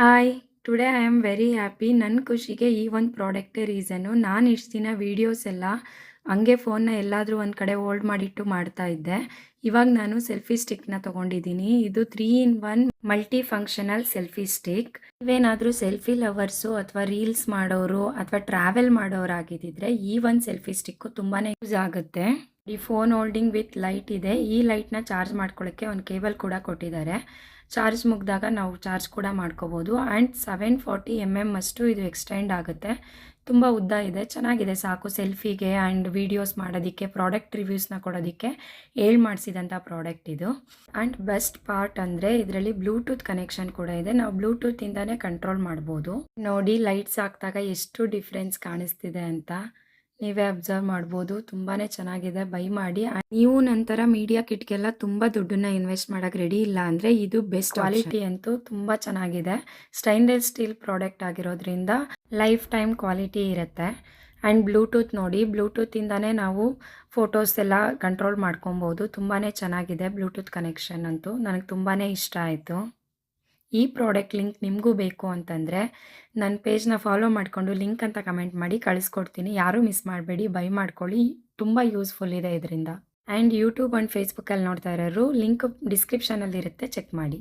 Hi today I am very happy. ನನ್ನ ಖುಷಿಗೆ ಈ ಒಂದು ಪ್ರಾಡಕ್ಟೇ ರೀಸನ್ನು. ನಾನು ಇಷ್ಟು ದಿನ ವೀಡಿಯೋಸ್ ಎಲ್ಲ ಹಂಗೆ ಫೋನ್ನ ಎಲ್ಲಾದರೂ ಒಂದು ಕಡೆ ಹೋಲ್ಡ್ ಮಾಡಿಟ್ಟು ಮಾಡ್ತಾ ಇದ್ದೆ. ಇವಾಗ ನಾನು ಸೆಲ್ಫಿ ಸ್ಟಿಕ್ನ ತೊಗೊಂಡಿದ್ದೀನಿ. ಇದು 3 in 1 multi functional selfie stick. ನೀವೇನಾದರೂ ಸೆಲ್ಫಿ ಲವರ್ಸು ಅಥವಾ ರೀಲ್ಸ್ ಮಾಡೋರು ಅಥವಾ ಟ್ರಾವೆಲ್ ಮಾಡೋರಾಗಿದ್ದಿದ್ರೆ ಈ ಒಂದು ಸೆಲ್ಫಿ ಸ್ಟಿಕ್ಕು ತುಂಬಾ ಯೂಸ್ ಆಗುತ್ತೆ. ಈ ಫೋನ್ ಹೋಲ್ಡಿಂಗ್ ವಿತ್ ಲೈಟ್ ಇದೆ. ಈ ಲೈಟ್ನ ಚಾರ್ಜ್ ಮಾಡ್ಕೊಳ್ಳೋಕ್ಕೆ ಒಂದು ಕೇಬಲ್ ಕೂಡ ಕೊಟ್ಟಿದ್ದಾರೆ. ಚಾರ್ಜ್ ಮುಗಿದಾಗ ನಾವು ಚಾರ್ಜ್ ಕೂಡ ಮಾಡ್ಕೋಬೋದು. ಆ್ಯಂಡ್ 740 mm ಅಷ್ಟು ಇದು ಎಕ್ಸ್ಟೆಂಡ್ ಆಗುತ್ತೆ. ತುಂಬ ಉದ್ದ ಇದೆ, ಚೆನ್ನಾಗಿದೆ, ಸಾಕು ಸೆಲ್ಫಿಗೆ ಆ್ಯಂಡ್ ವೀಡಿಯೋಸ್ ಮಾಡೋದಕ್ಕೆ, ಪ್ರಾಡಕ್ಟ್ ರಿವ್ಯೂಸ್ನ ಕೊಡೋದಕ್ಕೆ ಮಾಡಿಸಿದಂಥ ಪ್ರಾಡಕ್ಟ್ ಇದು. ಆ್ಯಂಡ್ ಬೆಸ್ಟ್ ಪಾರ್ಟ್ ಅಂದರೆ ಇದರಲ್ಲಿ ಬ್ಲೂಟೂತ್ ಕನೆಕ್ಷನ್ ಕೂಡ ಇದೆ. ನಾವು ಬ್ಲೂಟೂತಿಂದನೇ ಕಂಟ್ರೋಲ್ ಮಾಡ್ಬೋದು. ನೋಡಿ ಲೈಟ್ಸ್ ಹಾಕಿದಾಗ ಎಷ್ಟು ಡಿಫ್ರೆನ್ಸ್ ಕಾಣಿಸ್ತಿದೆ ಅಂತ ನೀವೇ ಅಬ್ಸರ್ವ್ ಮಾಡ್ಬೋದು. ತುಂಬಾ ಚೆನ್ನಾಗಿದೆ, ಬೈ ಮಾಡಿ. ನೀವು ನಂತರ ಮೀಡಿಯಾ ಕಿಟ್ಗೆಲ್ಲ ತುಂಬ ದುಡ್ಡನ್ನ ಇನ್ವೆಸ್ಟ್ ಮಾಡೋಕ್ಕೆ ರೆಡಿ ಇಲ್ಲ ಅಂದರೆ ಇದು ಬೆಸ್ಟ್. ಕ್ವಾಲಿಟಿ ಅಂತೂ ತುಂಬ ಚೆನ್ನಾಗಿದೆ. ಸ್ಟೈನ್ಲೆಸ್ ಸ್ಟೀಲ್ ಪ್ರಾಡಕ್ಟ್ ಆಗಿರೋದ್ರಿಂದ ಲೈಫ್ ಟೈಮ್ ಕ್ವಾಲಿಟಿ ಇರುತ್ತೆ. ಆ್ಯಂಡ್ ಬ್ಲೂಟೂತ್ ನೋಡಿ, ಬ್ಲೂಟೂತಿಂದನೇ ನಾವು ಫೋಟೋಸ್ ಎಲ್ಲ ಕಂಟ್ರೋಲ್ ಮಾಡ್ಕೊಬೋದು. ತುಂಬಾ ಚೆನ್ನಾಗಿದೆ ಬ್ಲೂಟೂತ್ ಕನೆಕ್ಷನ್ ಅಂತೂ. ನನಗೆ ತುಂಬಾ ಇಷ್ಟ ಆಯಿತು. ಈ ಪ್ರಾಡಕ್ಟ್ ಲಿಂಕ್ ನಿಮಗೂ ಬೇಕು ಅಂತಂದರೆ ನನ್ನ ಪೇಜ್ನ ಫಾಲೋ ಮಾಡಿಕೊಂಡು ಲಿಂಕ್ ಅಂತ ಕಮೆಂಟ್ ಮಾಡಿ ಕಳಿಸ್ಕೊಡ್ತೀನಿ. ಯಾರೂ ಮಿಸ್ ಮಾಡಬೇಡಿ, ಬೈ ಮಾಡ್ಕೊಳ್ಳಿ. ತುಂಬ ಯೂಸ್ಫುಲ್ ಇದೆ ಇದರಿಂದ. ಆ್ಯಂಡ್ ಯೂಟ್ಯೂಬ್ ಆ್ಯಂಡ್ ಫೇಸ್ಬುಕ್ಕಲ್ಲಿ ನೋಡ್ತಾ ಇರೋರು ಲಿಂಕ್ ಡಿಸ್ಕ್ರಿಪ್ಷನಲ್ಲಿರುತ್ತೆ, ಚೆಕ್ ಮಾಡಿ.